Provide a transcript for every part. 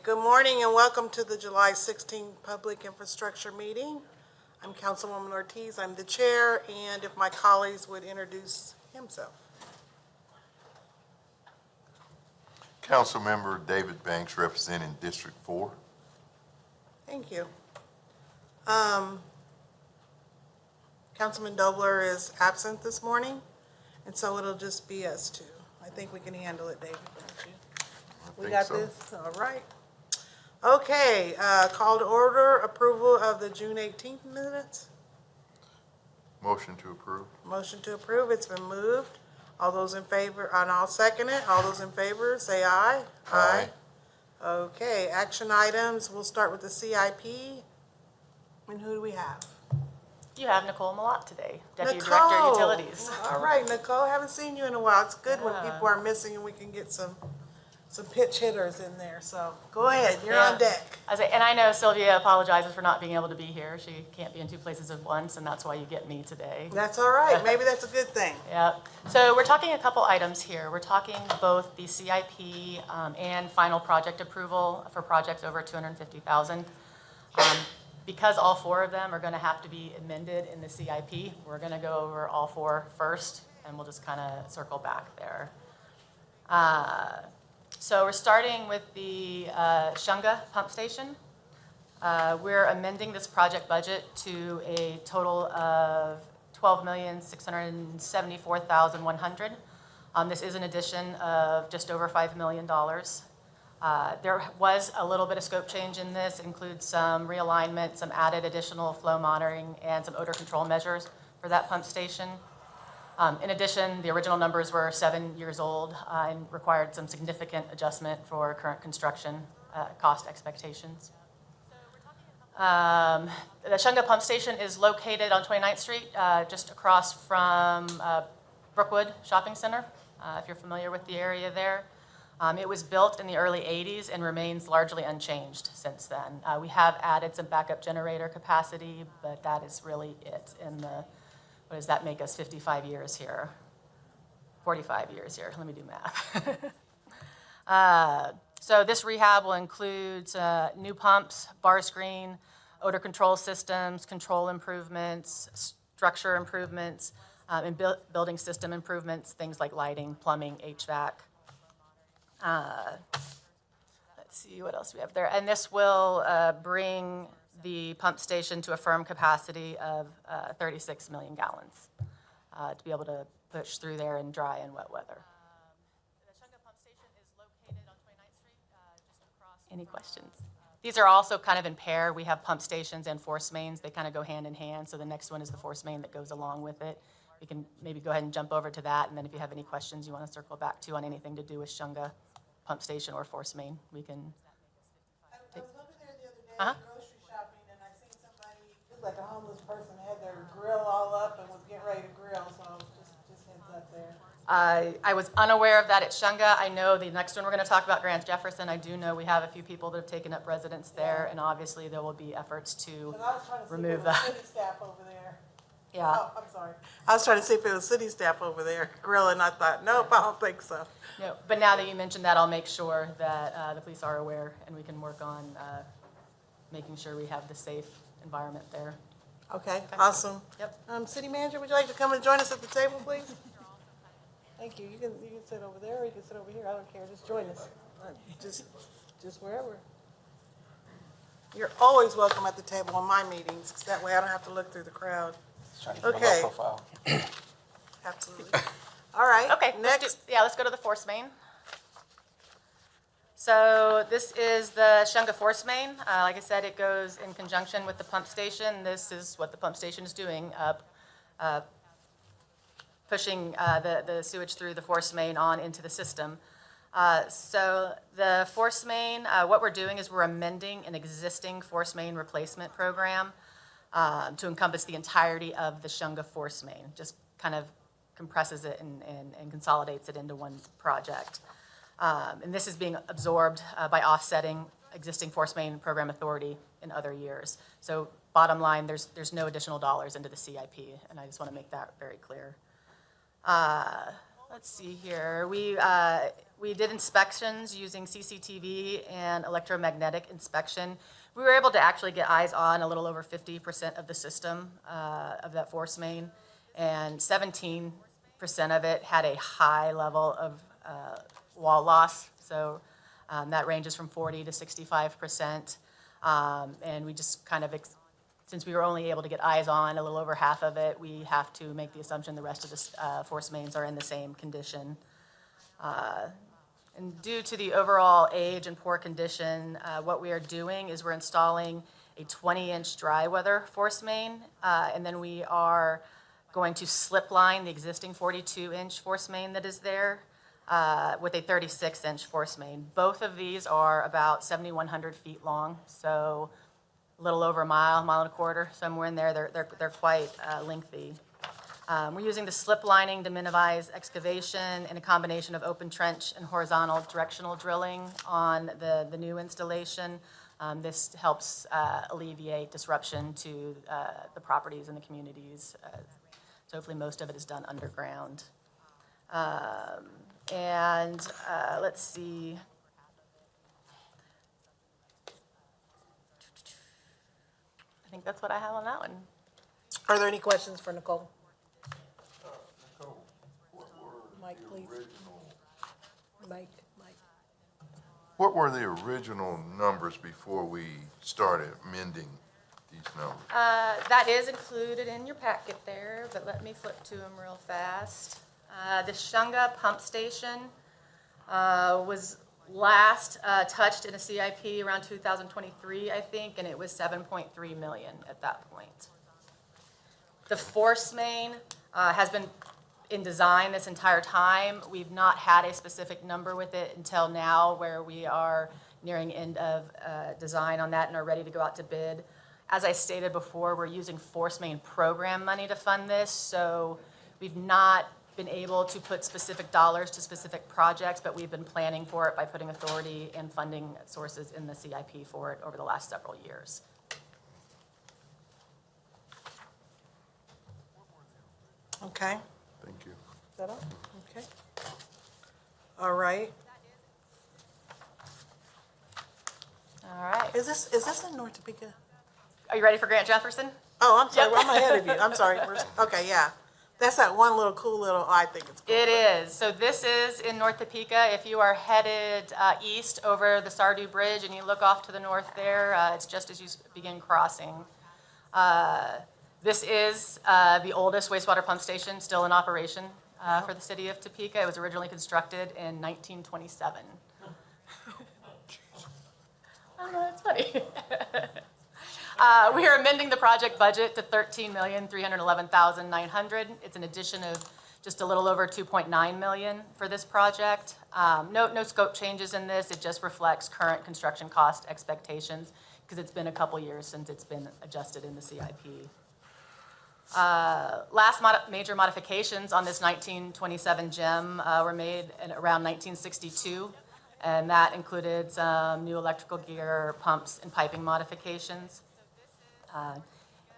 Good morning and welcome to the July 16th Public Infrastructure Meeting. I'm Councilwoman Ortiz, I'm the chair, and if my colleagues would introduce himself. Councilmember David Banks, representing District 4. Thank you. Councilman Dobler is absent this morning, and so it'll just be us two. I think we can handle it, David, don't you? We got this? All right. Okay, call to order, approval of the June 18th minutes. Motion to approve. Motion to approve, it's been moved. All those in favor, and I'll second it. All those in favor, say aye. Aye. Okay, action items, we'll start with the CIP. And who do we have? You have Nicole Malott today, Deputy Nicole. Director of Utilities. All right, Nicole, haven't seen you in a while. It's good when people are missing and we can get some pitch hitters in there. So go ahead, you're on deck. And I know Sylvia apologizes for not being able to be here. She can't be in two places at once, and that's why you get me today. That's all right. Maybe that's a good thing. Yeah. So we're talking a couple items here. We're talking both the CIP and final project approval for projects over $250,000. Because all four of them are going to have to be amended in the CIP, we're going to go over all four first, and we'll just kind of circle back there. So we're starting with the Shunga pump station. We're amending this project budget to a total of $12,674,100. This is an addition of just over $5 million. There was a little bit of scope change in this, includes some realignment, some added additional flow monitoring, and some odor control measures for that pump station. In addition, the original numbers were 7 years old and required some significant adjustment for current construction cost expectations. The Shunga pump station is located on 29th Street, just across from Brookwood Shopping Center, if you're familiar with the area there. It was built in the early 80s and remains largely unchanged since then. We have added some backup generator capacity, but that is really it in the, what does that make us, 55 years here? 45 years here, let me do math. So this rehab will include new pumps, bar screen, odor control systems, control improvements, structure improvements, and building system improvements, things like lighting, plumbing, HVAC. Let's see what else we have there. And this will bring the pump station to a firm capacity of 36 million gallons to be able to push through there in dry and wet weather. The Shunga pump station is located on 29th Street, just across. Any questions? These are also kind of in pair. We have pump stations and force mains. They kind of go hand in hand. So the next one is the force main that goes along with it. We can maybe go ahead and jump over to that. And then if you have any questions you want to circle back to on anything to do with Shunga pump station or force main, we can. I was over there the other day grocery shopping, and I seen somebody, it was like a homeless person, had their grill all up and was getting ready to grill, so just heads up there. I was unaware of that at Shunga. I know the next one we're going to talk about, Jefferson. I do know we have a few people that have taken up residence there, and obviously there will be efforts to remove that. City staff over there. Yeah. Oh, I'm sorry. I was trying to see if it was city staff over there grilling. I thought, nope, I don't think so. No, but now that you mentioned that, I'll make sure that the police are aware and we can work on making sure we have the safe environment there. Okay, awesome. Yep. City manager, would you like to come and join us at the table, please? Thank you. You can sit over there or you can sit over here. I don't care. Just join us. Just wherever. You're always welcome at the table on my meetings, because that way I don't have to look through the crowd. Okay. Absolutely. All right. Okay. Next. Let's go to the force main. So this is the Shunga force main. Like I said, it goes in conjunction with the pump station. This is what the pump station is doing, pushing the sewage through the force main on into the system. So the force main, what we're doing is we're amending an existing force main replacement program to encompass the entirety of the Shunga force main. Just kind of compresses it and consolidates it into one project. And this is being absorbed by offsetting existing force main program authority in other years. So bottom line, there's no additional dollars into the CIP, and I just want to make that very clear. Let's see here. We did inspections using CCTV and electromagnetic inspection. We were able to actually get eyes on a little over 50% of the system of that force main, and 17% of it had a high level of wall loss. So that ranges from 40 to 65%. And we just kind of, since we were only able to get eyes on a little over half of it, we have to make the assumption the rest of the force mains are in the same condition. And due to the overall age and poor condition, what we are doing is we're installing a 20-inch dry weather force main, and then we are going to slip line the existing 42-inch force main that is there with a 36-inch force main. Both of these are about 7,100 feet long, so a little over a mile, mile and a quarter, somewhere in there. They're quite lengthy. We're using the slip lining to minimize excavation and a combination of open trench and horizontal directional drilling on the new installation. This helps alleviate disruption to the properties and the communities. So hopefully most of it is done underground. Let's see. I think that's what I have on that one. Are there any questions for Nicole? Mike, please. Mike. What were the original numbers before we started amending these numbers? That is included in your packet there, but let me flip to them real fast. The Shunga pump station was last touched in a CIP around 2023, I think, and it was 7.3 million at that point. The force main has been in design this entire time. We've not had a specific number with it until now, where we are nearing end of design on that and are ready to go out to bid. As I stated before, we're using force main program money to fund this, so we've not been able to put specific dollars to specific projects, but we've been planning for it by putting authority and funding sources in the CIP for it over the last several years. Okay. Thank you. Is that all? Okay. All right. All right. Is this in North Topeka? Are you ready for Grant Jefferson? Oh, I'm sorry. Yep. I'm ahead of you. I'm sorry. Okay, yeah. That's that one little cool little, I think it's cool. It is. So this is in North Topeka. If you are headed east over the Sardu Bridge and you look off to the north there, it's just as you begin crossing. This is the oldest wastewater pump station still in operation for the city of Topeka. It was originally constructed in 1927. I know, it's funny. We are amending the project budget to $13,311,900. It's an addition of just a little over $2.9 million for this project. No scope changes in this. It just reflects current construction cost expectations because it's been a couple years since it's been adjusted in the CIP. Last major modifications on this 1927 gem were made in around 1962, and that included some new electrical gear, pumps, and piping modifications.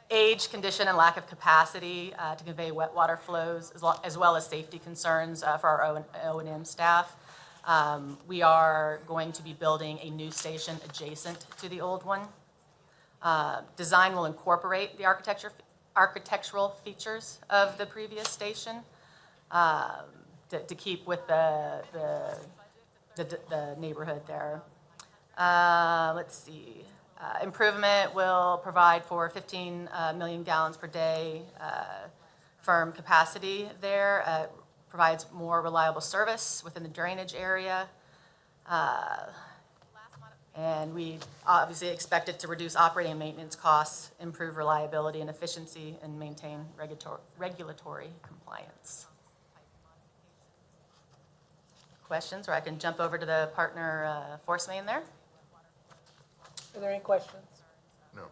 Age, condition, and lack of capacity to convey wet water flows, as well as safety concerns for our O&M staff. We are going to be building a new station adjacent to the old one. Design will incorporate the architectural features of the previous station to keep with the neighborhood there. Let's see. Improvement will provide for 15 million gallons per day firm capacity there. Provides more reliable service within the drainage area. And we obviously expect it to reduce operating and maintenance costs, improve reliability and efficiency, and maintain regulatory compliance. Questions, or I can jump over to the partner force main there. Are there any questions? No.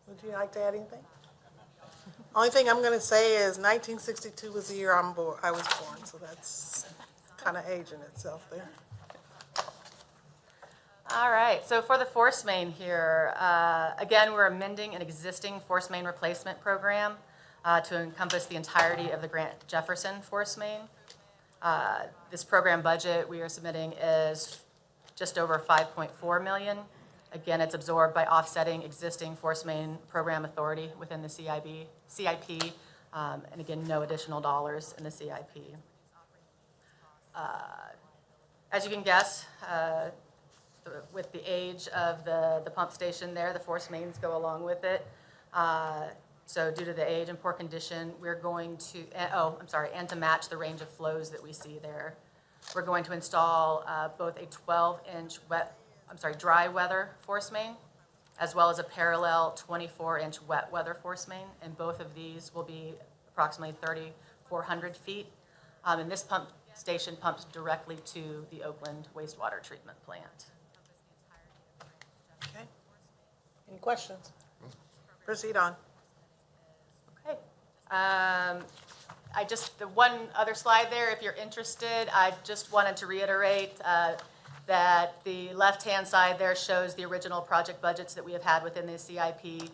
Would you like to add anything? Only thing I'm going to say is 1962 was the year I was born, so that's kind of aging itself there. All right, so for the force main here, again, we're amending an existing force main replacement program to encompass the entirety of the Grant Jefferson force main. This program budget we are submitting is just over 5.4 million. Again, it's absorbed by offsetting existing force main program authority within the CIP, and again, no additional dollars in the CIP. As you can guess, with the age of the pump station there, the force mains go along with it. So due to the age and poor condition, we're going to, and to match the range of flows that we see there, we're going to install both a 12-inch dry weather force main, as well as a parallel 24-inch wet weather force main, and both of these will be approximately 3,400 feet. And this pump station pumps directly to the Oakland wastewater treatment plant. Okay. Any questions? Proceed on. Okay. The one other slide there, if you're interested, I just wanted to reiterate that the left-hand side there shows the original project budgets that we have had within the CIP,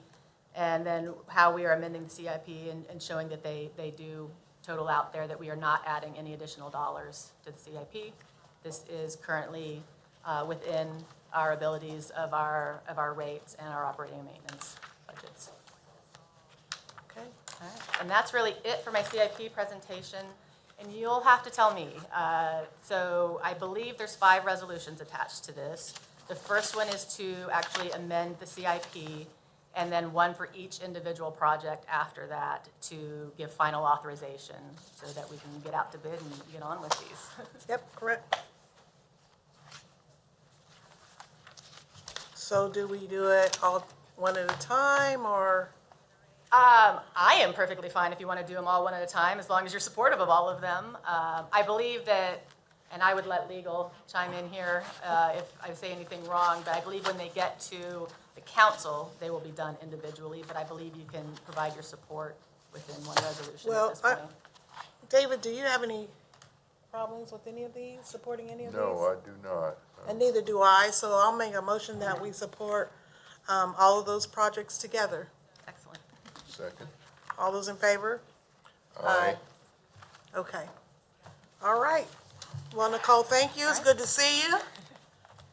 and then how we are amending the CIP and showing that they do total out there, that we are not adding any additional dollars to the CIP. This is currently within our abilities of our rates and our operating and maintenance budgets. Okay. All right. And that's really it for my CIP presentation. And you'll have to tell me. So I believe there's 5 resolutions attached to this. The first one is to actually amend the CIP, and then one for each individual project after that to give final authorization so that we can get out to bid and get on with these. Yep, correct. So do we do it all one at a time, or? I am perfectly fine if you want to do them all one at a time, as long as you're supportive of all of them. I believe that, and I would let legal chime in here if I say anything wrong, but I believe when they get to the council, they will be done individually, but I believe you can provide your support within one resolution at this point. David, do you have any problems with any of these, supporting any of these? No, I do not. And neither do I, so I'll make a motion that we support all of those projects together. Excellent. Second. All those in favor? Aye. Okay. All right. Well, Nicole, thank you. It's good to see you.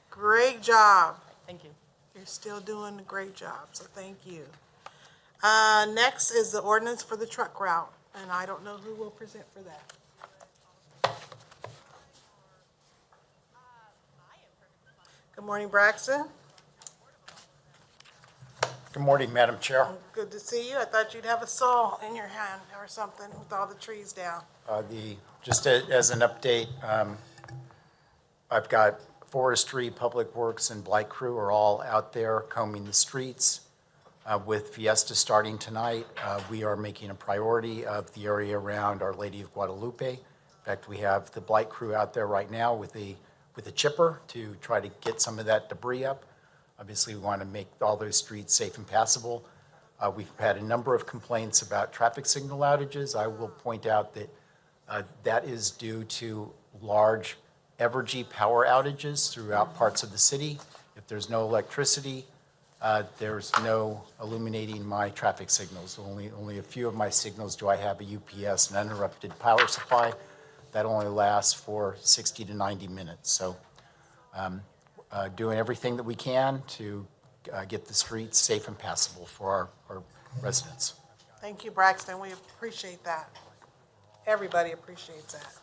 Great job. Thank you. You're still doing a great job, so thank you. Next is the ordinance for the truck route, and I don't know who will present for that. Good morning, Braxton. Good morning, Madam Chair. Good to see you. I thought you'd have a saw in your hand or something with all the trees down. Just as an update, I've got Forestry, Public Works, and Blight Crew are all out there combing the streets. With Fiesta starting tonight, we are making a priority of the area around Our Lady of Guadalupe. In fact, we have the Blight Crew out there right now with a chipper to try to get some of that debris up. Obviously, we want to make all those streets safe and passable. We've had a number of complaints about traffic signal outages. I will point out that that is due to large Evergy power outages throughout parts of the city. If there's no electricity, there's no illuminating my traffic signals. Only a few of my signals do I have a UPS, an uninterrupted power supply. That only lasts for 60 to 90 minutes. So doing everything that we can to get the streets safe and passable for our residents. Thank you, Braxton. We appreciate that. Everybody appreciates that.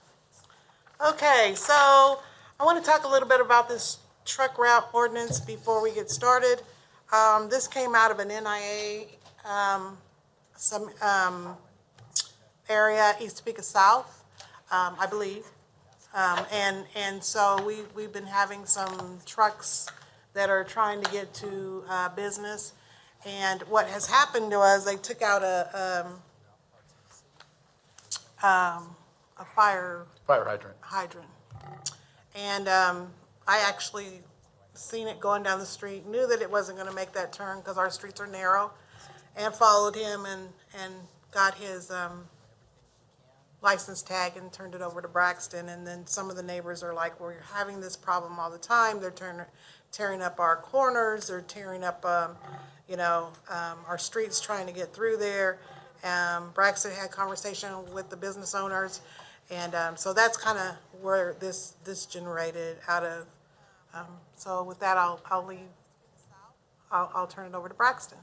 Okay, so I want to talk a little bit about this truck route ordinance before we get started. This came out of an NIA area, East Topeka South, I believe. And so we've been having some trucks that are trying to get to business. And what has happened to us, they took out a fire hydrant. And I actually seen it going down the street, knew that it wasn't gonna make that turn because our streets are narrow, and followed him and got his license tag and turned it over to Braxton. And then some of the neighbors are like, we're having this problem all the time. They're tearing up our corners, they're tearing up, our streets trying to get through there. Braxton had conversation with the business owners, And so that's kind of where this generated out of. So with that, I'll turn it over to Braxton.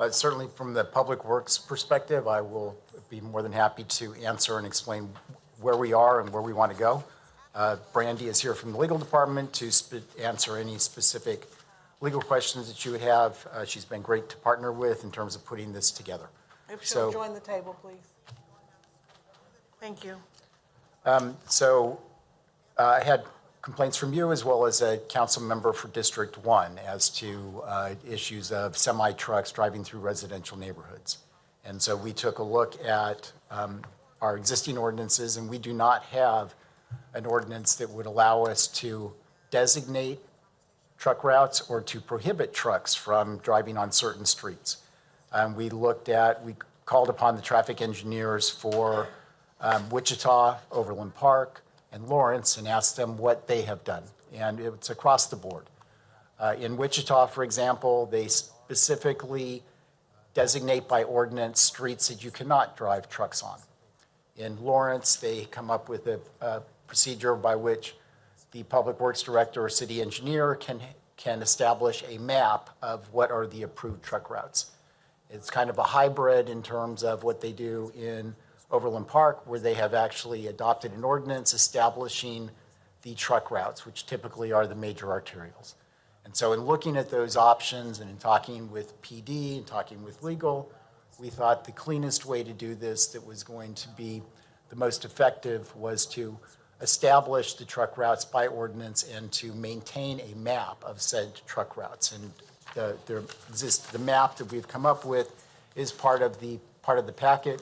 Certainly, from the Public Works perspective, I will be more than happy to answer and explain where we are and where we want to go. Brandy is here from the legal department to answer any specific legal questions that you would have. She's been great to partner with in terms of putting this together. If she'll So- join the table, please. Thank you. I had complaints from you as well as a council member for District 1 as to issues of semi-trucks driving through residential neighborhoods. And so we took a look at our existing ordinances, and we do not have an ordinance that would allow us to designate truck routes or to prohibit trucks from driving on certain streets. We called upon the traffic engineers for Wichita, Overland Park, and Lawrence and asked them what they have done. And it's across the board. In Wichita, for example, they specifically designate by ordinance streets that you cannot drive trucks on. In Lawrence, they come up with a procedure by which the Public Works Director or City Engineer can establish a map of what are the approved truck routes. It's kind of a hybrid in terms of what they do in Overland Park, where they have actually adopted an ordinance establishing the truck routes, which typically are the major arterials. And so in looking at those options and in talking with PD and talking with legal, we thought the cleanest way to do this that was going to be the most effective was to establish the truck routes by ordinance and to maintain a map of said truck routes. And the map that we've come up with is part of the packet.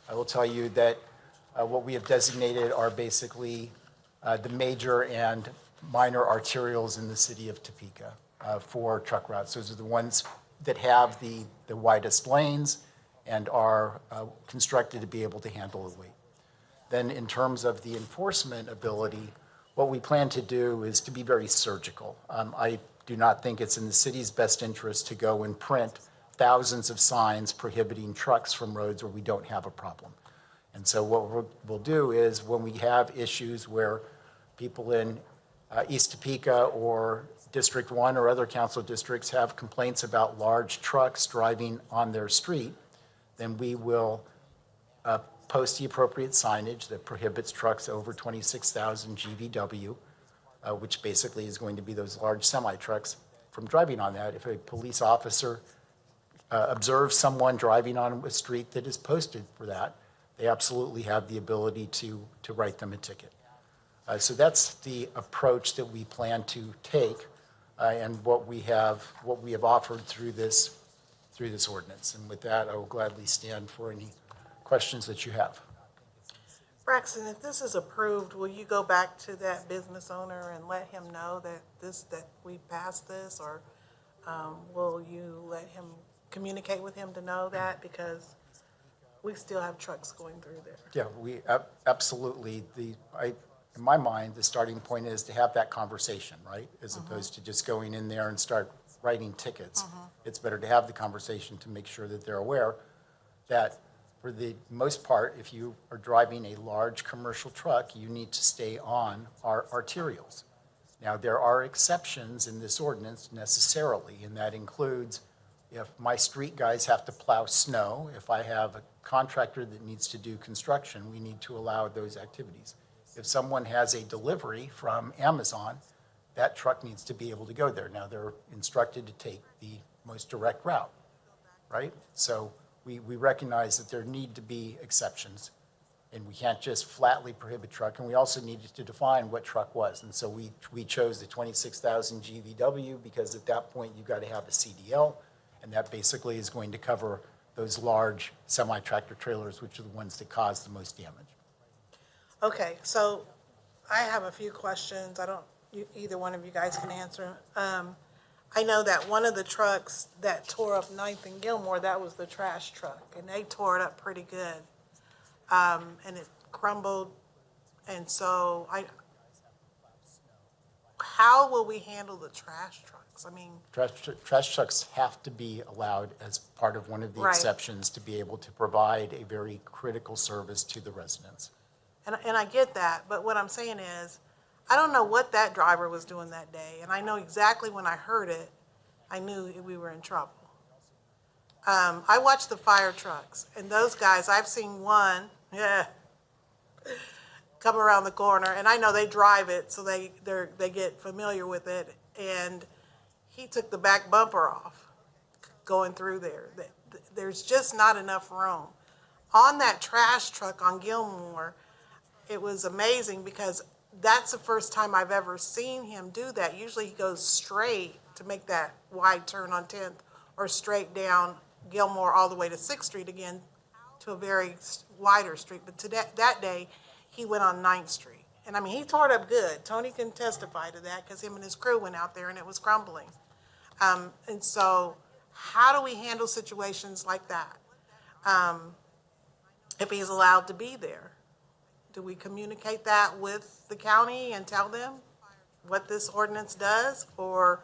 I will tell you that what we have designated are basically the major and minor arterials in the city of Topeka for truck routes. Those are the ones that have the widest lanes and are constructed to be able to handle the weight. Then in terms of the enforcement ability, what we plan to do is to be very surgical. I do not think it's in the city's best interest to go and print thousands of signs prohibiting trucks from roads where we don't have a problem. And so what we'll do is when we have issues where people in East Topeka or District 1 or other council districts have complaints about large trucks driving on their street, then we will post the appropriate signage that prohibits trucks over 26,000 GVW, which basically is going to be those large semi-trucks, from driving on that. If a police officer observes someone driving on a street that is posted for that, they absolutely have the ability to write them a ticket. So that's the approach that we plan to take and what we have offered through this ordinance. And with that, I will gladly stand for any questions that you have. Braxton, if this is approved, will you go back to that business owner and let him know that we passed this, or will you let him communicate with him to know that, because we still have trucks going through there? Yeah, we absolutely. In my mind, the starting point is to have that conversation, right? As opposed to just going in there and start writing tickets. It's better to have the conversation to make sure that they're aware that for the most part, if you are driving a large commercial truck, you need to stay on our arterials. Now, there are exceptions in this ordinance necessarily, and that includes if my street guys have to plow snow, if I have a contractor that needs to do construction, we need to allow those activities. If someone has a delivery from Amazon, that truck needs to be able to go there. Now, they're instructed to take the most direct route, right? So we recognize that there need to be exceptions, and we can't just flatly prohibit truck, and we also needed to define what truck was. And so we chose the 26,000 GVW because at that point, you've got to have a CDL, and that basically is going to cover those large semi-tractor trailers, which are the ones that cause the most damage. Okay, so I have a few questions. Either one of you guys can answer. I know that one of the trucks that tore up 9th and Gilmore, that was the trash truck, and they tore it up pretty good. And it crumbled, and so how will we handle the trash trucks? I mean, Trash trucks have to be allowed as part of one of the Right. exceptions to be able to provide a very critical service to the residents. And I get that, but what I'm saying is, I don't know what that driver was doing that day, and I know exactly when I heard it, I knew we were in trouble. I watch the fire trucks, and those guys, I've seen one, come around the corner, and I know they drive it, so they get familiar with it, and he took the back bumper off going through there. There's just not enough room. On that trash truck on Gilmore, it was amazing because that's the first time I've ever seen him do that. Usually he goes straight to make that wide turn on 10th or straight down Gilmore all the way to 6th Street again to a very wider street. But that day, he went on 9th Street. And I mean, he tore it up good. Tony can testify to that because him and his crew went out there and it was crumbling. And so how do we handle situations like that? If he's allowed to be there? Do we communicate that with the county and tell them what this ordinance does? Or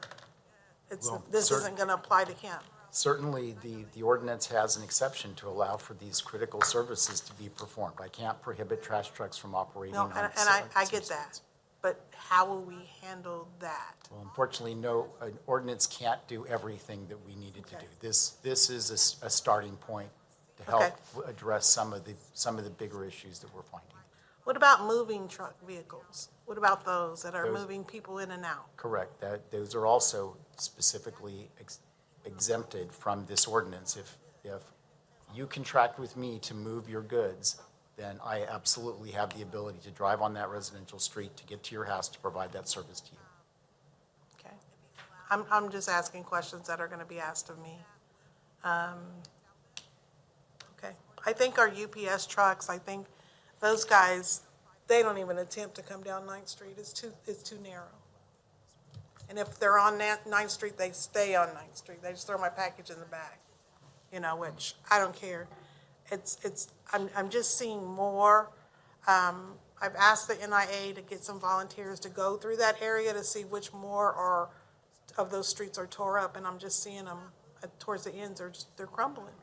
this isn't going to apply to him? Certainly, the ordinance has an exception to allow for these critical services to be performed. I can't prohibit trash trucks from operating No, on. and I get that. But how will we handle that? Well, unfortunately, no, an ordinance can't do everything that we needed to do. This is a starting point to help address some of the bigger issues that we're finding. What about moving truck vehicles? What about those that are moving people in and out? Correct. Those are also specifically exempted from this ordinance. If you contract with me to move your goods, then I absolutely have the ability to drive on that residential street to get to your house to provide that service to you. Okay. I'm just asking questions that are going to be asked of me. Okay. I think our UPS trucks, I think those guys, they don't even attempt to come down 9th Street. It's too narrow. And if they're on 9th Street, they stay on 9th Street. They just throw my package in the back, which I don't care. I'm just seeing more. I've asked the NIA to get some volunteers to go through that area to see which more of those streets are tore up, and I'm just seeing them towards the ends, they're crumbling.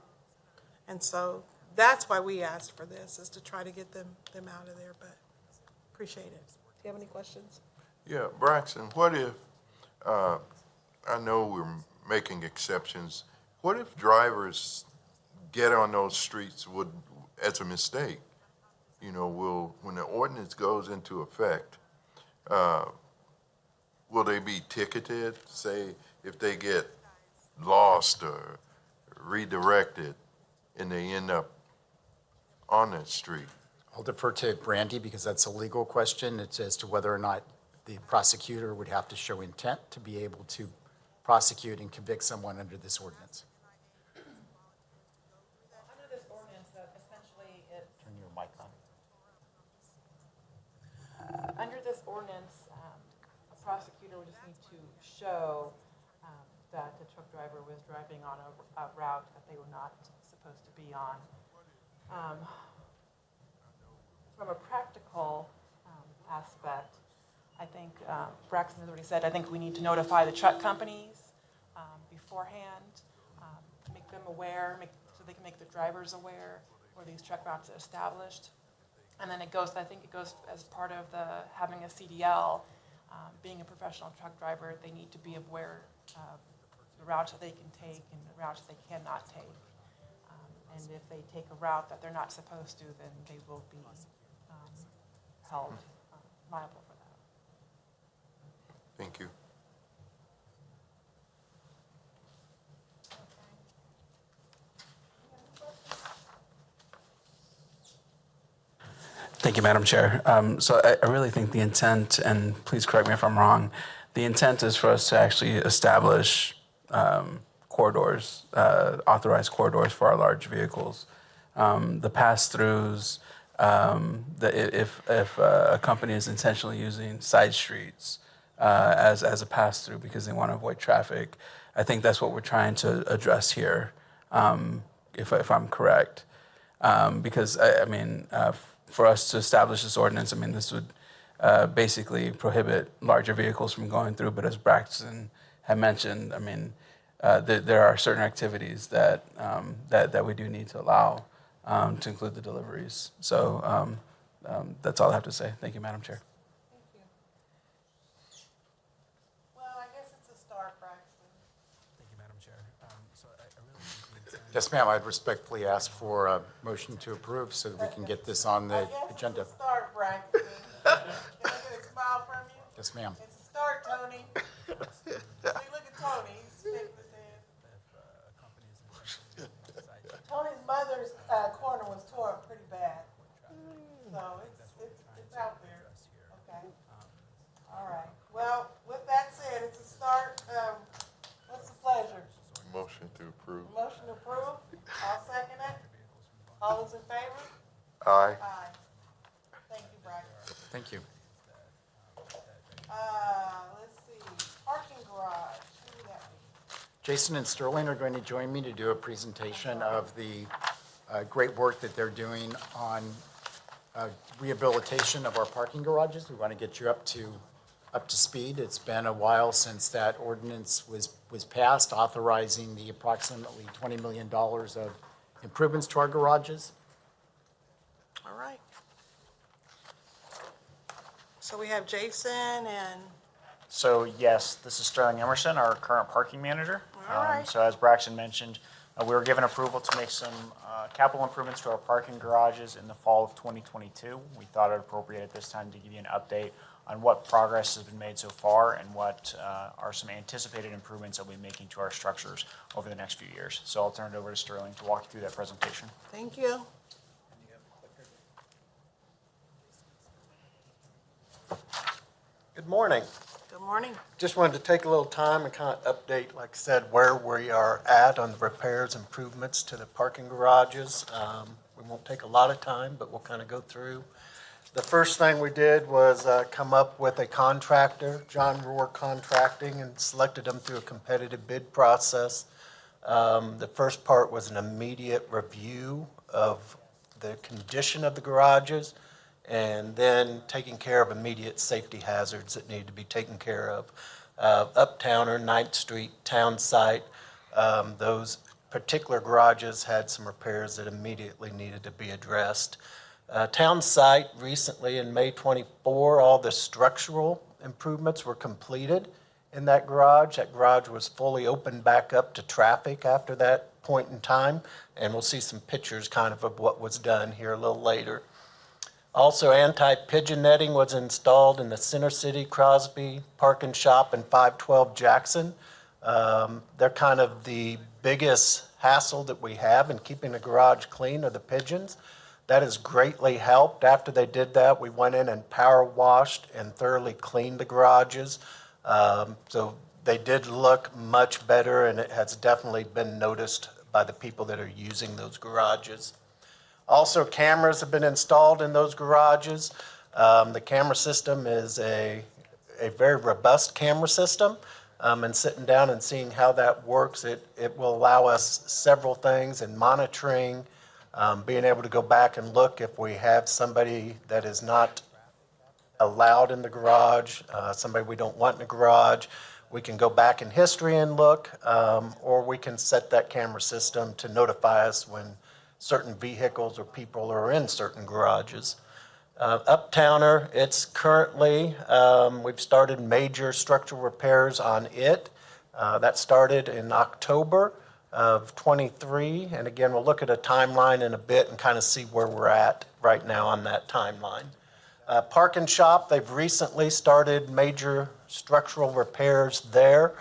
And so that's why we asked for this, is to try to get them out of there, but appreciate it. Do you have any questions? Yeah, Braxton, what if, I know we're making exceptions, what if drivers get on those streets as a mistake? When the ordinance goes into effect, will they be ticketed, say, if they get lost or redirected and they end up on that street? I'll defer to Brandy because that's a legal question. It's as to whether or not the prosecutor would have to show intent to be able to prosecute and convict someone under this ordinance. Under this ordinance, essentially, Turn your mic on. Under this ordinance, a prosecutor would just need to show that the truck driver was driving on a route that they were not supposed to be on. From a practical aspect, I think Braxton has already said, I think we need to notify the truck companies beforehand, make them aware, so they can make the drivers aware where these truck routes are established. And then I think it goes as part of having a CDL, being a professional truck driver, they need to be aware of the routes that they can take and the routes they cannot take. And if they take a route that they're not supposed to, then they will be held liable for that. Thank you. Thank you, Madam Chair. So I really think the intent, and please correct me if I'm wrong, the intent is for us to actually establish corridors, authorized corridors for our large vehicles. The pass-throughs, if a company is intentionally using side streets as a pass-through because they want to avoid traffic, I think that's what we're trying to address here, if I'm correct. Because, for us to establish this ordinance, this would basically prohibit larger vehicles from going through. But as Braxton had mentioned, there are certain activities that we do need to allow to include the deliveries. So That's all I have to say. Thank you, Madam Chair. Thank you. Well, I guess it's a start, Braxton. Thank you, Madam Chair. Yes, ma'am, I'd respectfully ask for a motion to approve so that we can get this on the agenda. I guess it's a start, Braxton. Can I get a smile from you? Yes, ma'am. It's a start, Tony. See, look at Tony. He's shaking his head. Tony's mother's corner was tore up pretty bad. So it's out there. Okay. All right. Well, with that said, it's a start. What's the pleasure? Motion to approve. Motion to approve? I'll second it. All those in favor? Aye. Aye. Thank you, Braxton. Thank you. Let's see, parking garage, who would that be? Jason and Sterling are going to join me to do a presentation of the great work that they're doing on rehabilitation of our parking garages. We want to get you up to speed. It's been a while since that ordinance was passed, authorizing the approximately $20 million of improvements to our garages. All right. So we have Jason and, So yes, this is Sterling Emerson, our current parking manager. All right. So as Braxton mentioned, we were given approval to make some capital improvements to our parking garages in the fall of 2022. We thought it appropriate at this time to give you an update on what progress has been made so far and what are some anticipated improvements that we'll be making to our structures over the next few years. So I'll turn it over to Sterling to walk you through that presentation. thank you. Good morning. Good morning. Just wanted to take a little time and kind of update, like I said, where we are at on the repairs, improvements to the parking garages. We won't take a lot of time, but we'll kind of go through. The first thing we did was come up with a contractor, John Rohr Contracting, and selected them through a competitive bid process. The first part was an immediate review of the condition of the garages, and then taking care of immediate safety hazards that need to be taken care of. Uptowner, 9th Street, Town Site, those particular garages had some repairs that immediately needed to be addressed. Town Site, recently in May 24, all the structural improvements were completed in that garage. That garage was fully opened back up to traffic after that point in time, and we'll see some pictures kind of what was done here a little later. Also, anti-pigeon netting was installed in the Center City, Crosby, Park and Shop, and 512 Jackson. They're kind of the biggest hassle that we have in keeping the garage clean are the pigeons. That has greatly helped. After they did that, we went in and power washed and thoroughly cleaned the garages. So they did look much better, and it has definitely been noticed by the people that are using those garages. Also, cameras have been installed in those garages. The camera system is a very robust camera system. And sitting down and seeing how that works, it will allow us several things in monitoring, being able to go back and look if we have somebody that is not allowed in the garage, somebody we don't want in the garage. We can go back in history and look, or we can set that camera system to notify us when certain vehicles or people are in certain garages. Uptowner, it's currently, we've started major structural repairs on it. That started in October of '23, and again, we'll look at a timeline in a bit and kind of see where we're at right now on that timeline. Park and Shop, they've recently started major structural repairs there.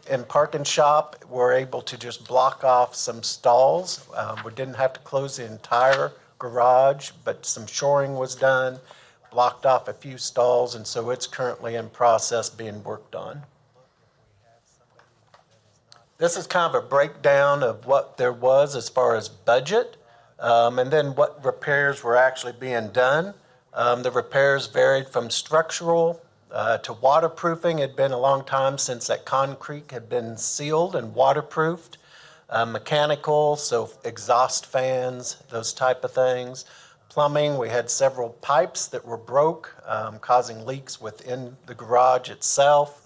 In Park and Shop, we're able to just block off some stalls. We didn't have to close the entire garage, but some shoring was done, blocked off a few stalls, and so it's currently in process being worked on. This is kind of a breakdown of what there was as far as budget, and then what repairs were actually being done. The repairs varied from structural to waterproofing. It had been a long time since that concrete had been sealed and waterproofed. Mechanical, so exhaust fans, those type of things. Plumbing, we had several pipes that were broke, causing leaks within the garage itself.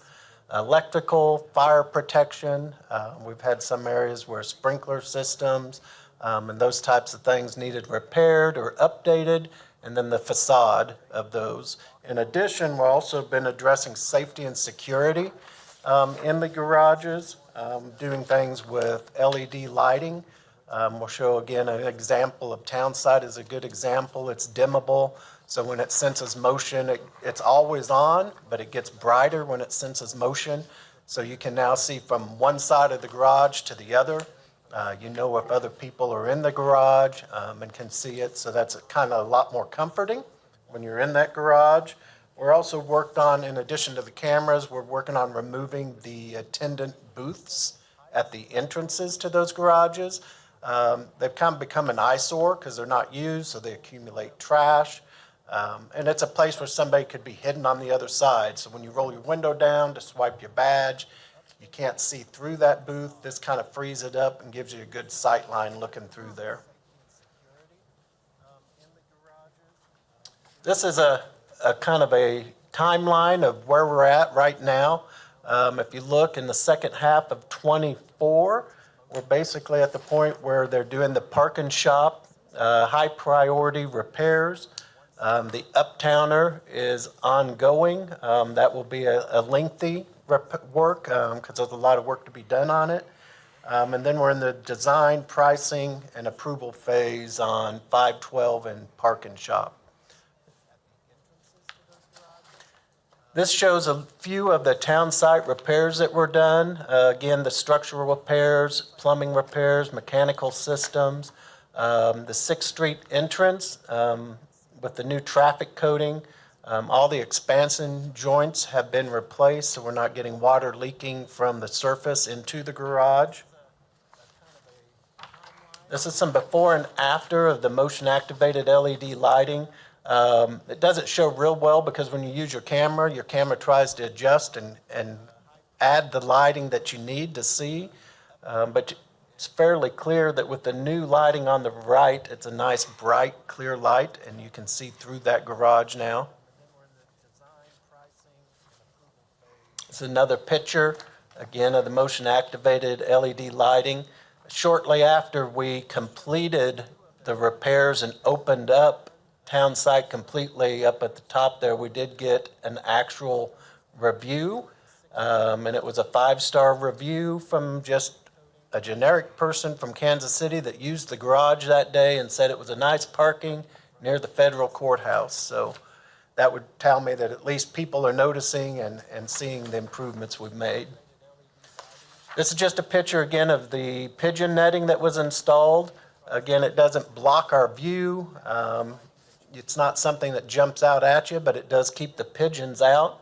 Electrical, fire protection. We've had some areas where sprinkler systems and those types of things needed repaired or updated. and then the facade of those. In addition, we've also been addressing safety and security in the garages, doing things with LED lighting. We'll show again an example of Townside is a good example. It's dimmable, so when it senses motion, it's always on, but it gets brighter when it senses motion. So you can now see from one side of the garage to the other. You know if other people are in the garage and can see it, so that's kind of a lot more comforting when you're in that garage. We're also worked on, in addition to the cameras, we're working on removing the attendant booths at the entrances to those garages. They've kind of become an eyesore because they're not used, so they accumulate trash. And it's a place where somebody could be hidden on the other side. So when you roll your window down to swipe your badge, you can't see through that booth. This kind of frees it up and gives you a good sight line looking through there. This is a kind of a timeline of where we're at right now. If you look in the second half of '24, we're basically at the point where they're doing the park and shop, high priority repairs. The Uptowner is ongoing. That will be a lengthy work because there's a lot of work to be done on it. And then we're in the design, pricing, and approval phase on 512 and park and shop. This shows a few of the town site repairs that were done. Again, the structural repairs, plumbing repairs, mechanical systems, the 6th Street entrance with the new traffic coating. All the expansion joints have been replaced, so we're not getting water leaking from the surface into the garage. This is some before and after of the motion-activated LED lighting. It doesn't show real well because when you use your camera tries to adjust and add the lighting that you need to see. But it's fairly clear that with the new lighting on the right, it's a nice, bright, clear light, and you can see through that garage now. It's another picture, again, of the motion-activated LED lighting. Shortly after we completed the repairs and opened up town site completely, up at the top there, we did get an actual review, and it was a 5-star review from just a generic person from Kansas City that used the garage that day and said it was a nice parking near the federal courthouse. So that would tell me that at least people are noticing and seeing the improvements we've made. This is just a picture again of the pigeon netting that was installed. Again, it doesn't block our view. It's not something that jumps out at you, but it does keep the pigeons out.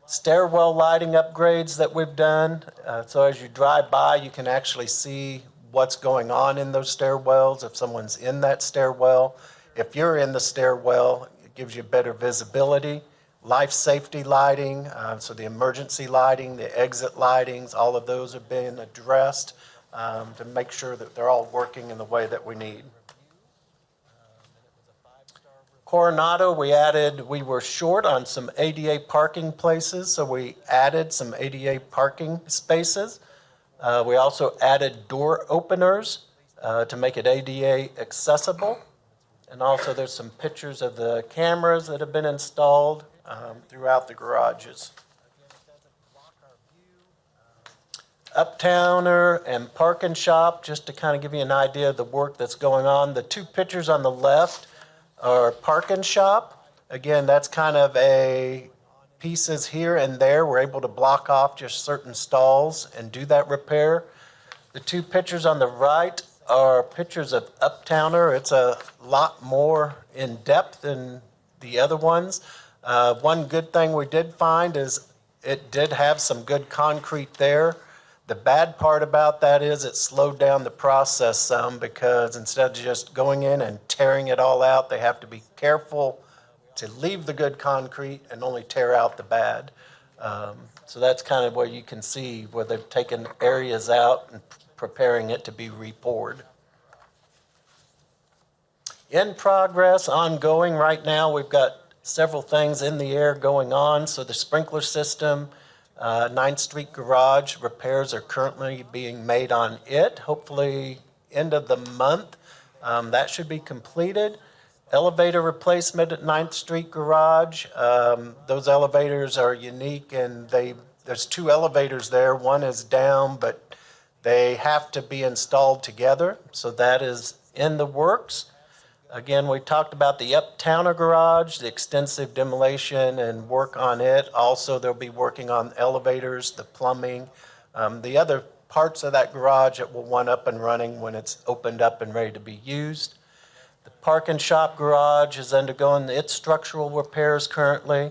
Stairwell lighting upgrades that we've done. So as you drive by, you can actually see what's going on in those stairwells, if someone's in that stairwell. If you're in the stairwell, it gives you better visibility. Life safety lighting, so the emergency lighting, the exit lightings, all of those have been addressed to make sure that they're all working in the way that we need. Coronado, we were short on some ADA parking places, so we added some ADA parking spaces. We also added door openers to make it ADA accessible. And also there's some pictures of the cameras that have been installed throughout the garages. Uptowner and Park and Shop, just to kind of give you an idea of the work that's going on. The 2 pictures on the left are Park and Shop. Again, that's kind of a pieces here and there. We're able to block off just certain stalls and do that repair. The 2 pictures on the right are pictures of Uptowner. It's a lot more in depth than the other ones. One good thing we did find is it did have some good concrete there. The bad part about that is it slowed down the process some because instead of just going in and tearing it all out, they have to be careful to leave the good concrete and only tear out the bad. So that's kind of where you can see where they've taken areas out and preparing it to be repoured. In progress, ongoing right now, we've got several things in the air going on. So the sprinkler system, 9th Street Garage repairs are currently being made on it. Hopefully end of the month, that should be completed. elevator replacement at 9th Street Garage. Those elevators are unique, and there's 2 elevators there. One is down, but they have to be installed together, so that is in the works. Again, we talked about the Uptowner Garage, the extensive demolition and work on it. Also, they'll be working on elevators, the plumbing, the other parts of that garage that will want up and running when it's opened up and ready to be used. The Park and Shop Garage is undergoing its structural repairs currently.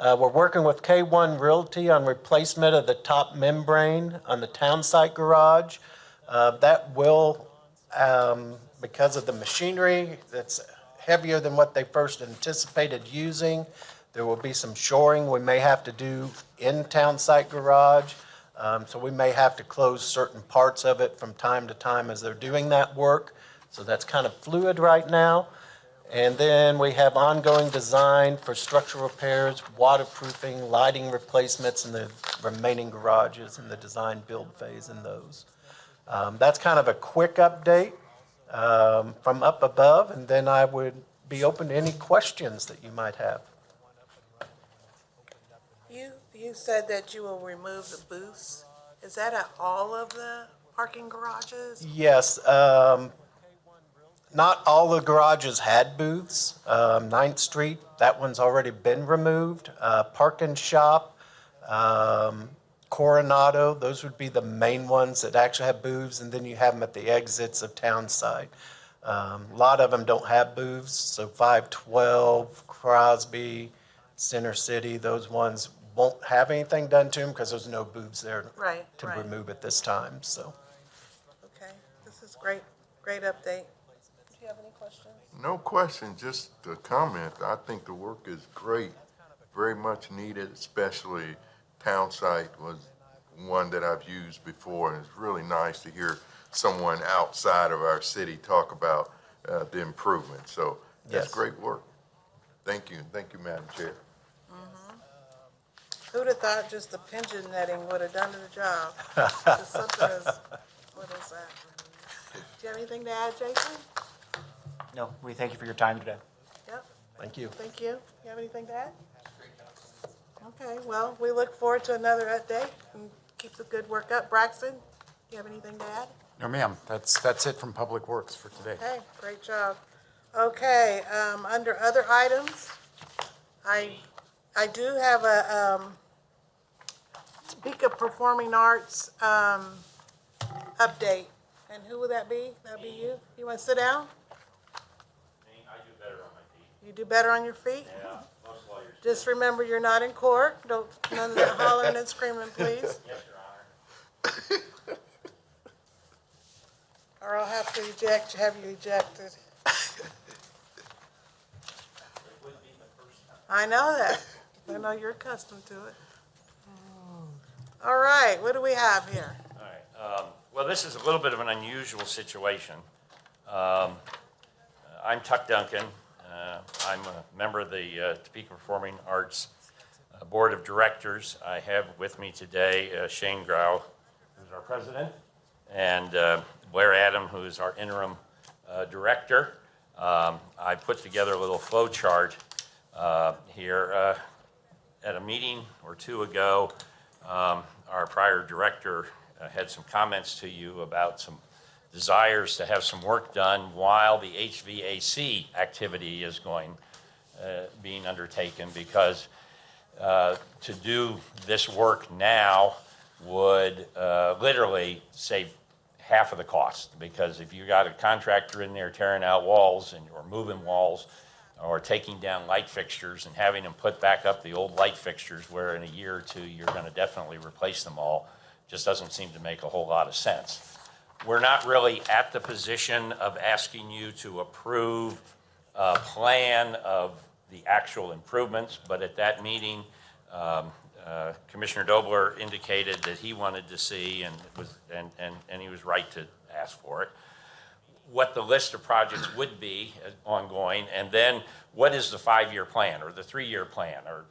We're working with K1 Realty on replacement of the top membrane on the Townsite Garage. That will, because of the machinery that's heavier than what they first anticipated using, there will be some shoring we may have to do in Townsite Garage. So we may have to close certain parts of it from time to time as they're doing that work. So that's kind of fluid right now. And then we have ongoing design for structural repairs, waterproofing, lighting replacements in the remaining garages in the design build phase in those. That's kind of a quick update from up above, and then I would be open to any questions that you might have. You said that you will remove the booths. Is that at all of the parking garages? Yes, not all the garages had booths. 9th Street, that one's already been removed. Park and Shop, Coronado, those would be the main ones that actually have booths, and then you have them at the exits of Townsite. A lot of them don't have booths, so 512, Crosby, Center City, those ones won't have anything done to them because there's no booths there Right, to right. remove at this time, so. Okay, this is great update. Do you have any questions? No question, just a comment. I think the work is great, very much needed, especially Townsite was one that I've used before, and it's really nice to hear someone outside of our city talk about the improvement. So that's Yes. great work. Thank you, Madam Chair. Who'd have thought just the pigeon netting would have done the job? Just something as, what is that? Do you have anything to add, Jason? No, we thank you for your time today. Yep, Thank you. thank you. You have anything to add? Okay, well, we look forward to another update and keep the good work up. Braxton, do you have anything to add? No, ma'am, that's it from Public Works for today. Okay, great job. Okay, under other items, I do have a, Speak of Performing Arts, update. And who would that be? That'd be you? You want to sit down? I do better on my feet. You do better on your feet? Yeah, most lawyers. Just remember, you're not in court. Don't, none of that hollering and screaming, please. Yes, Your Honor. Or I'll have to have you ejected. It would be the first time. I know that. I know you're accustomed to it. All right, what do we have here? All right. Well, this is a little bit of an unusual situation. I'm Tuck Duncan. I'm a member of the Topeka Performing Arts Board of Directors. I have with me today Shane Grau, who's our president, and Blair Adam, who is our interim director. I put together a little flow chart here. At a meeting or two ago, our prior director had some comments to you about some desires to have some work done while the HVAC activity is being undertaken, because to do this work now would literally save half of the cost, because if you got a contractor in there tearing out walls or moving walls or taking down light fixtures and having them put back up the old light fixtures, where in a year or two you're going to definitely replace them all, just doesn't seem to make a whole lot of sense. We're not really at the position of asking you to approve a plan of the actual improvements, but at that meeting, Commissioner Dobler indicated that he wanted to see, and he was right to ask for it, what the list of projects would be ongoing, and then what is the 5-year plan or the 3-year plan or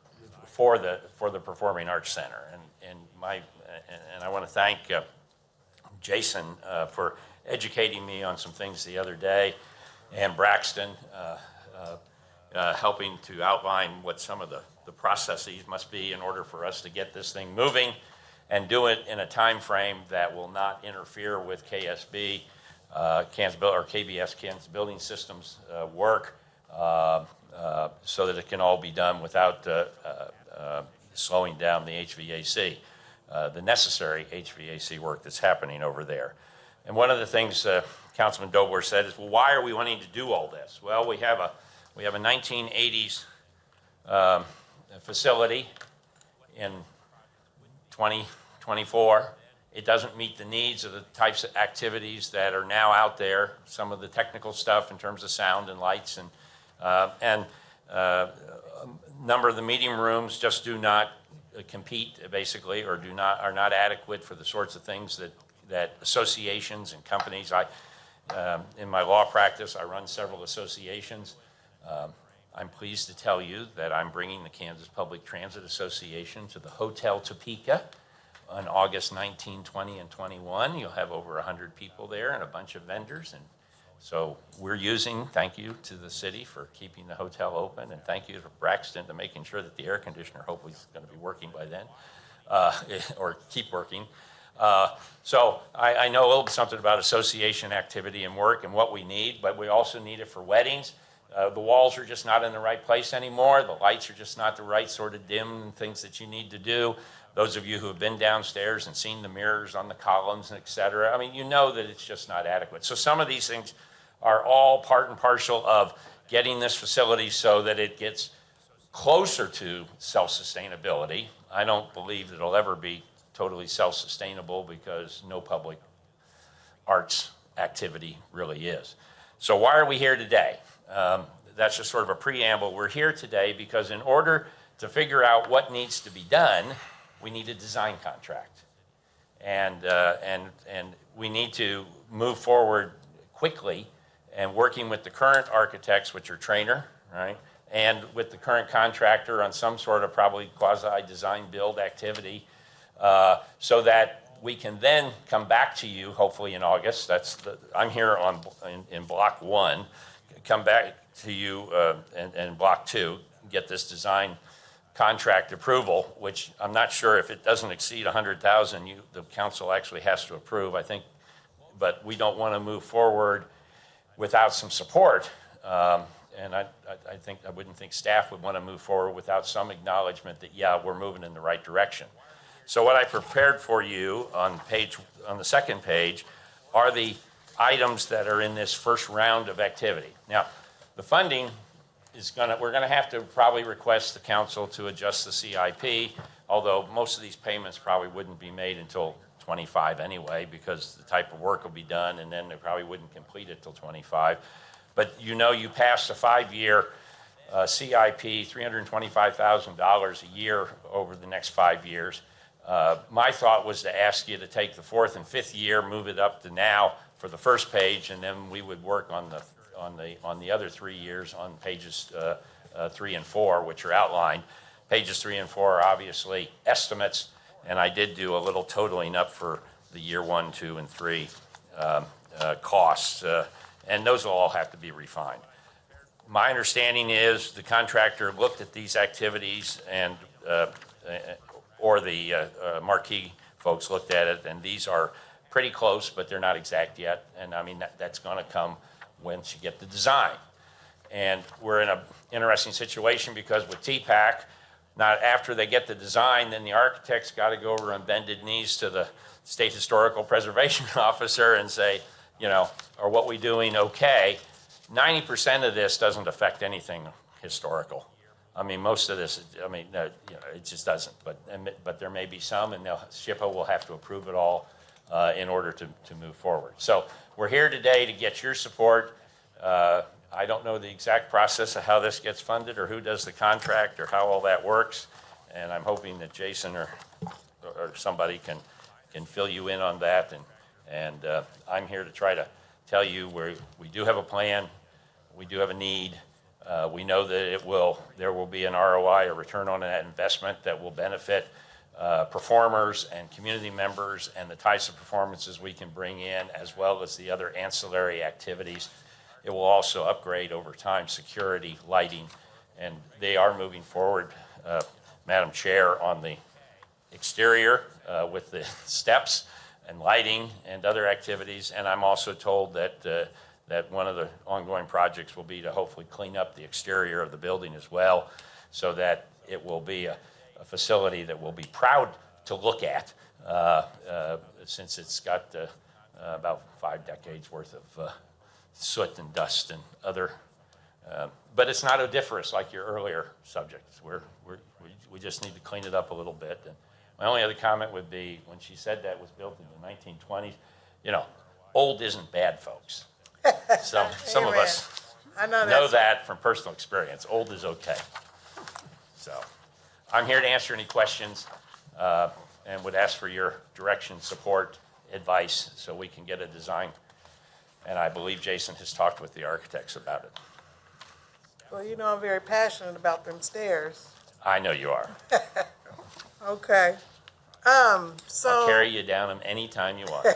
for the Performing Arts Center. And I want to thank Jason for educating me on some things the other day, and Braxton helping to outline what some of the processes must be in order for us to get this thing moving and do it in a time frame that will not interfere with KSB, KBS, Kansas Building Systems work, so that it can all be done without slowing down the HVAC, the necessary HVAC work that's happening over there. And one of the things Councilman Dobler said is, well, why are we wanting to do all this? Well, we have a 1980s facility in 2024. It doesn't meet the needs of the types of activities that are now out there, some of the technical stuff in terms of sound and lights, and a number of the meeting rooms just do not compete, basically, or are not adequate for the sorts of things that associations and companies. In my law practice, I run several associations. I'm pleased to tell you that I'm bringing the Kansas Public Transit Association to the Hotel Topeka on August 19, 20, and 21. You'll have over 100 people there and a bunch of vendors. And so thank you to the city for keeping the hotel open, and thank you to Braxton to making sure that the air conditioner hopefully is going to be working by then, or keep working. So I know a little something about association activity and work and what we need, but we also need it for weddings. The walls are just not in the right place anymore. The lights are just not the right sort of dim things that you need to do. Those of you who have been downstairs and seen the mirrors on the columns, et cetera, I mean, you know that it's just not adequate. So some of these things are all part and parcel of getting this facility so that it gets closer to self-sustainability. I don't believe that it'll ever be totally self-sustainable because no public arts activity really is. So why are we here today? That's just sort of a preamble. We're here today because in order to figure out what needs to be done, we need a design contract. And we need to move forward quickly and working with the current architects, which are Trainer, right? And with the current contractor on some sort of probably quasi-design build activity, so that we can then come back to you, hopefully in August. I'm here in block 1. Come back to you in block 2, get this design contract approval, which I'm not sure if it doesn't exceed $100,000, the council actually has to approve, I think, but we don't want to move forward without some support. And I wouldn't think staff would want to move forward without some acknowledgement that, yeah, we're moving in the right direction. So what I prepared for you on the second page are the items that are in this first round of activity. Now, the funding we're gonna have to probably request the council to adjust the CIP, although most of these payments probably wouldn't be made until 25 anyway, because the type of work will be done, and then they probably wouldn't complete it till 25. But you passed a 5-year CIP, $325,000 a year over the next 5 years. My thought was to ask you to take the 4th and 5th year, move it up to now for the first page, and then we would work on the other 3 years on pages 3 and 4, which are outlined. Pages 3 and 4 are obviously estimates, and I did do a little totaling up for the year 1, 2, and 3 costs, and those will all have to be refined. My understanding is the contractor looked at these activities and or the marquee folks looked at it, and these are pretty close, but they're not exact yet. And I mean, that's going to come once you get the design. And we're in an interesting situation because with TPAC, not after they get the design, then the architect's got to go over on bended knees to the State Historical Preservation Officer and say, are what we doing okay? 90% of this doesn't affect anything historical. I mean, most of this, it just doesn't. But there may be some, and SHPO will have to approve it all in order to move forward. So we're here today to get your support. I don't know the exact process of how this gets funded or who does the contract or how all that works, and I'm hoping that Jason or somebody can fill you in on that. And I'm here to try to tell you we do have a plan, we do have a need. We know that there will be an ROI, a return on that investment that will benefit performers and community members and the types of performances we can bring in, as well as the other ancillary activities It will also upgrade over time security, lighting, and they are moving forward, Madam Chair, on the exterior with the steps and lighting and other activities. And I'm also told that that one of the ongoing projects will be to hopefully clean up the exterior of the building as well, so that it will be a facility that we'll be proud to look at, since it's got about 5 decades worth of soot and dust and other. But it's not odoriferous like your earlier subjects. We just need to clean it up a little bit. And my only other comment would be, when she said that was built in the 1920s, you know, old isn't bad, folks. So some of us I know know that's- that from personal experience. Old is okay. So I'm here to answer any questions, and would ask for your direction, support, advice, so we can get a design. And I believe Jason has talked with the architects about it. Well, you know I'm very passionate about them stairs. I know you are. Okay. I'll So, carry you down them anytime you want.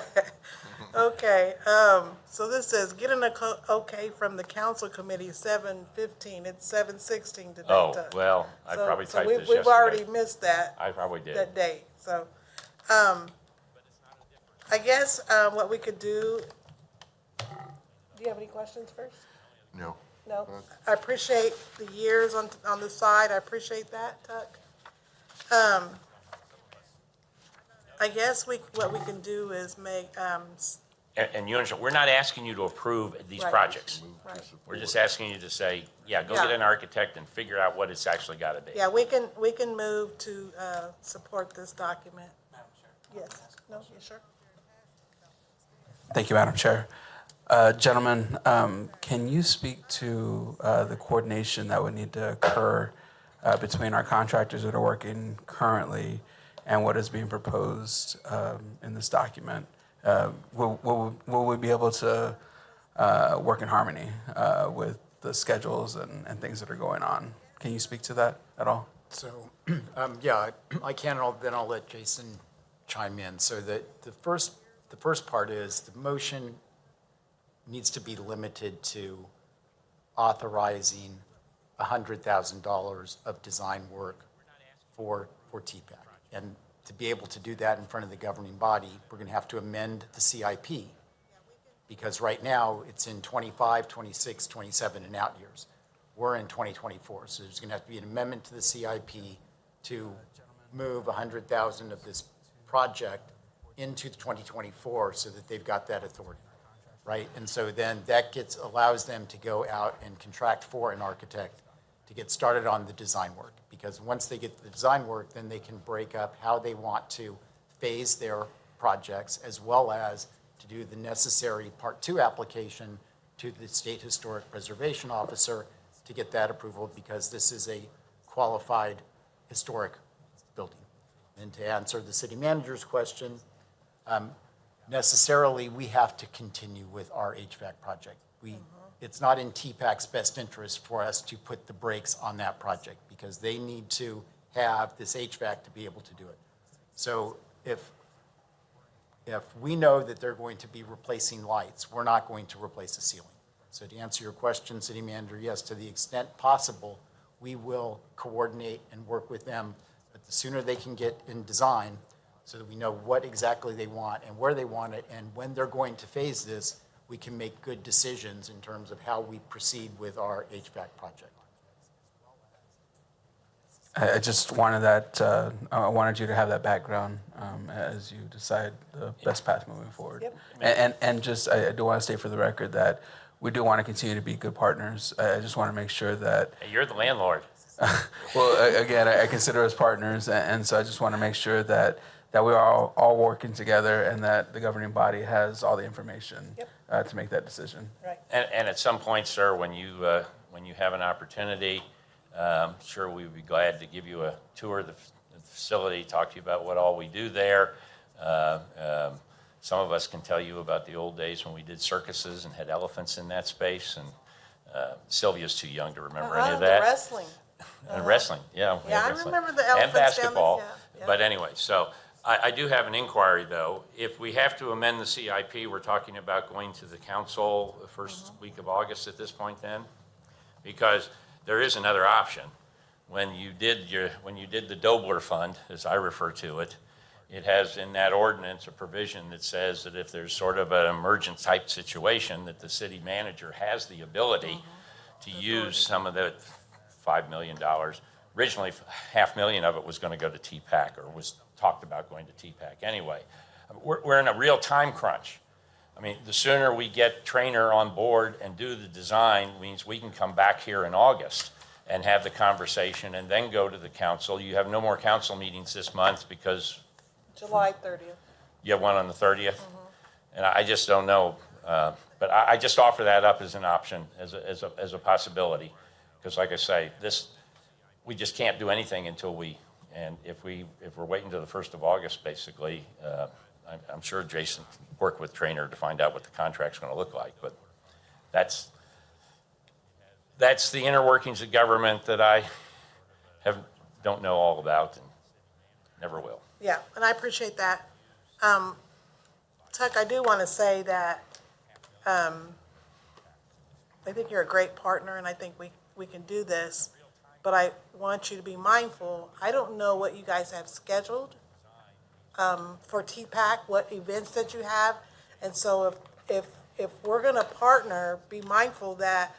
okay, so this says, get an okay from the council committee, 7:15, it's 7:16 today. Oh, Tuck. well, I So- probably so typed we've- this We've already yesterday. missed that. I probably did. That date, so, I guess, what we could do you have any questions first? No. No? I appreciate the years on the side, I appreciate that, Tuck. I guess what we can do is make, And you understand, we're not asking you to approve these Right. projects. right. We're just asking you to say, yeah, go Yeah. get an architect and figure out what it's actually got to be. Yeah, we can move to, support this document. Yes, no, you sure? Thank you, Madam Chair. Gentlemen, can you speak to the coordination that would need to occur between our contractors that are working currently and what is being proposed in this document? Will we be able to work in harmony with the schedules and things that are going on? Can you speak to that at all? So, yeah, I can, and then I'll let Jason chime in. So the first part is the motion needs to be limited to authorizing $100,000 of design work for TPAC. And to be able to do that in front of the governing body, we're going to have to amend the CIP, because right now it's in 25, 26, 27, and out years. We're in 2024, so there's going to have to be an amendment to the CIP to move 100,000 of this project into 2024 so that they've got that authority, right? And so then that allows them to go out and contract for an architect to get started on the design work. Because once they get the design work, then they can break up how they want to phase their projects, as well as to do the necessary Part 2 application to the State Historic Preservation Officer to get that approval, because this is a qualified historic building. And to answer the city manager's question, necessarily we have to continue with our HVAC project. It's not in TPAC's best interest for us to put the brakes on that project, because they need to have this HVAC to be able to do it. So if we know that they're going to be replacing lights, we're not going to replace the ceiling. So to answer your question, City Manager, yes, to the extent possible, we will coordinate and work with them. But the sooner they can get in design, so that we know what exactly they want and where they want it, and when they're going to phase this, we can make good decisions in terms of how we proceed with our HVAC project. I just wanted that, I wanted you to have that background as you decide the best path moving forward. Yep. And just, I do want to state for the record that we do want to continue to be good partners. I just want to make sure that, Hey, you're the landlord. well, again, I consider us partners, and so I just want to make sure that we are all working together and that the governing body has all the information to make that decision. Right. And at some point, sir, when you have an opportunity, sure, we would be glad to give you a tour of the facility, talk to you about what all we do there. Some of us can tell you about the old days when we did circuses and had elephants in that space, and Sylvia's too young to remember any of The that. wrestling. And wrestling, yeah. we Yeah, had I wrestling. remember the And elephants down there, basketball. yeah, yeah. But anyway, so I do have an inquiry, though. If we have to amend the CIP, we're talking about going to the council the first week of August at this point then? Because there is another option. When you did the Dobler Fund, as I refer to it, it has in that ordinance a provision that says that if there's sort of an emergent type situation, that the city manager has the ability to use some of the $5 million. Originally, $500,000 of it was going to go to TPAC, or was talked about going to TPAC anyway. We're in a real time crunch. I mean, the sooner we get Trainer on board and do the design means we can come back here in August and have the conversation and then go to the council. You have no more council meetings this month because July 30th. you have one on the 30th. And I just don't know. But I just offer that up as an option, as a possibility. Because like I say, we just can't do anything until and if we're waiting till the 1st of August, basically, I'm sure Jason can work with Trainer to find out what the contract's going to look like. But that's the inner workings of government that I don't know all about and never will. Yeah, and I appreciate that. Tuck, I do want to say that I think you're a great partner, and I think we can do this. But I want you to be mindful. I don't know what you guys have scheduled for TPAC, what events that you have. And so if we're going to partner, be mindful that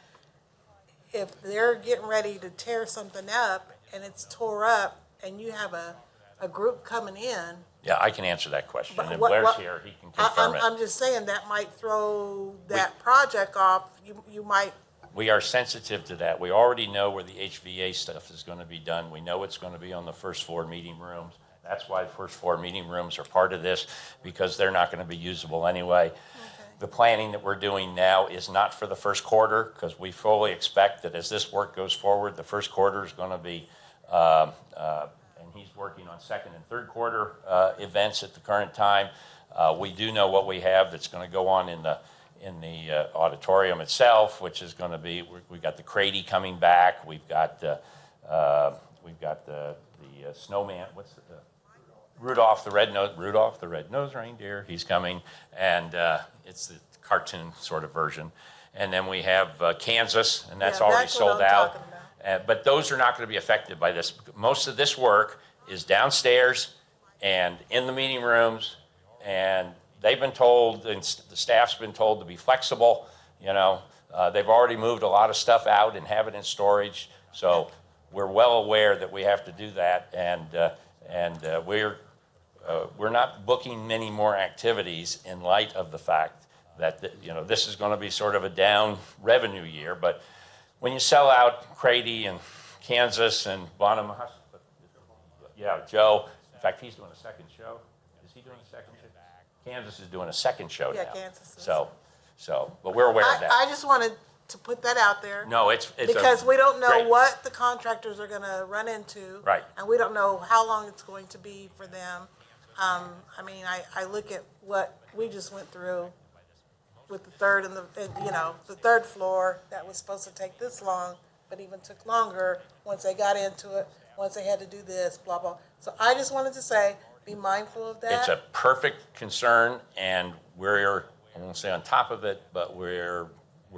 if they're getting ready to tear something up and it's tore up and you have a group coming in. Yeah, I can answer that question. But And what- Blair's what- here, he can confirm it. I'm just saying that might throw that project off. You might. We are sensitive to that. We already know where the HVA stuff is going to be done. We know it's going to be on the first floor meeting rooms. That's why the first floor meeting rooms are part of this, because they're not going to be usable anyway. The planning that we're doing now is not for the first quarter, because we fully expect that as this work goes forward, the first quarter is going to be, and he's working on second and third quarter events at the current time. We do know what we have that's going to go on in the auditorium itself, which is going to be, we've got the Crady coming back. We've got the snowman. What's the Rudolph the red-nosed reindeer. He's coming, and it's the cartoon sort of version. And then we have Kansas, and that's Yeah, already that's what sold I'm out. talking about. But those are not going to be affected by this. Most of this work is downstairs and in the meeting rooms, and they've been told, and the staff's been told to be flexible. You know, they've already moved a lot of stuff out and have it in storage. So we're well aware that we have to do that, and we're not booking many more activities in light of the fact that this is going to be sort of a down revenue year. But when you sell out Crady and Kansas and Bonham, yeah, Joe. In fact, he's doing a second show. Is he doing a second show? Kansas is doing a second show now. Yeah, Kansas is. But we're aware of that. I just wanted to put that out there. No, it's Because we don't know great. what the contractors are gonna run into. Right. And we don't know how long it's going to be for them. I mean, I look at what we just went through with the third and the third floor that was supposed to take this long, but even took longer once they got into it, once they had to do this, blah, blah. So I just wanted to say, be mindful of that. It's a perfect concern, and we're, I won't say on top of it, but we're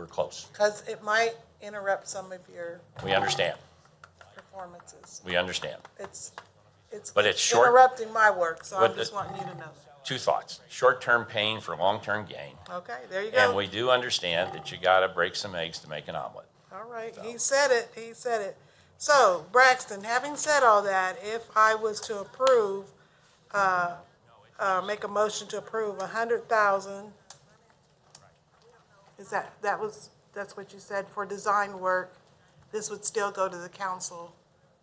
close. Because it might interrupt some of your We understand. performances. We understand. It's But it's short- interrupting my work, so I'm But just wanting you to know. Two thoughts: short-term pain for long-term gain. Okay, there you And go. we do understand that you got to break some eggs to make an omelet. All right, he said it. So, Braxton, having said all that, if I was to approve, make a motion to approve 100,000, that's what you said, for design work, this would still go to the council,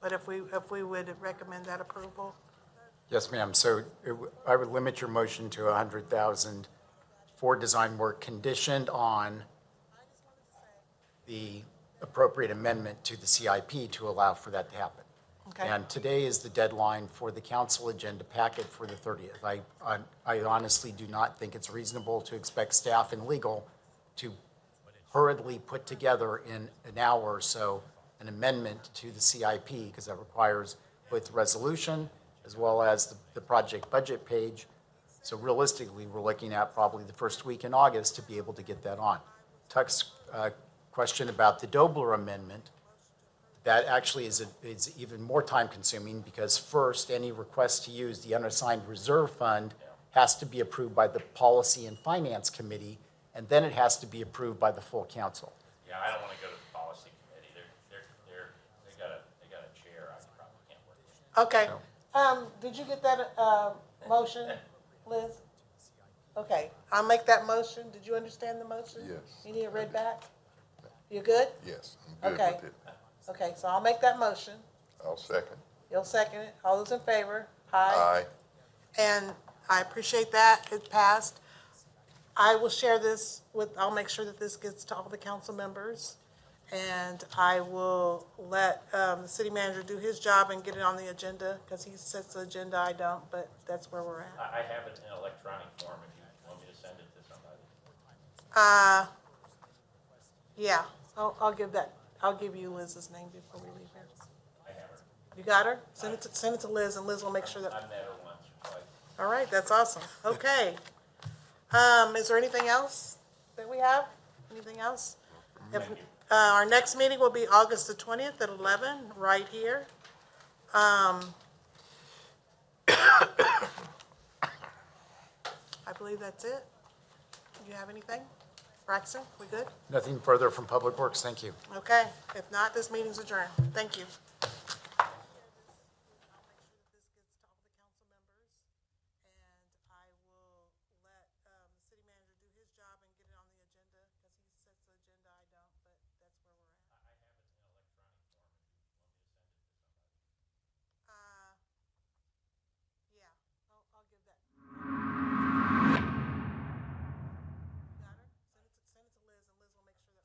but if we would recommend that approval? Yes, ma'am. So I would limit your motion to 100,000 for design work conditioned on the appropriate amendment to the CIP to allow for that to happen. Okay. And today is the deadline for the council agenda packet for the 30th. I honestly do not think it's reasonable to expect staff and legal to hurriedly put together in an hour or so an amendment to the CIP, because that requires both resolution as well as the project budget page. So realistically, we're looking at probably the first week in August to be able to get that on. Tuck's question about the Dobler amendment, that actually is even more time-consuming because first, any request to use the unassigned reserve fund has to be approved by the Policy and Finance Committee, and then it has to be approved by the full council. Yeah, I don't want to go to the policy committee. They got a chair. I probably can't work with. Okay, did you get that, motion, Liz? Okay, I'll make that motion. Did you understand the motion? Yes. You need it read back? You good? Yes, I'm good Okay. with it. Okay, so I'll make that motion. I'll second. You'll second it. All those in favor? Aye. And I appreciate that. It passed. I will share this I'll make sure that this gets to all the council members. And I will let, the city manager do his job and get it on the agenda, because he sets the agenda, I don't, but that's where we're at. I have it in electronic form if you want me to send it to somebody. Yeah, I'll give you Liz's name before we leave here. I have her. You got her? Send it to Liz, and Liz will make sure that. I've met her once or twice. All right, that's awesome. Okay. Is there anything else that we have? Anything else? If, our next meeting will be August the 20th at 11, right here. I believe that's it. Do you have anything? Braxton, we good? Nothing further from Public Works, thank you. Okay. If not, this meeting's adjourned. Thank you.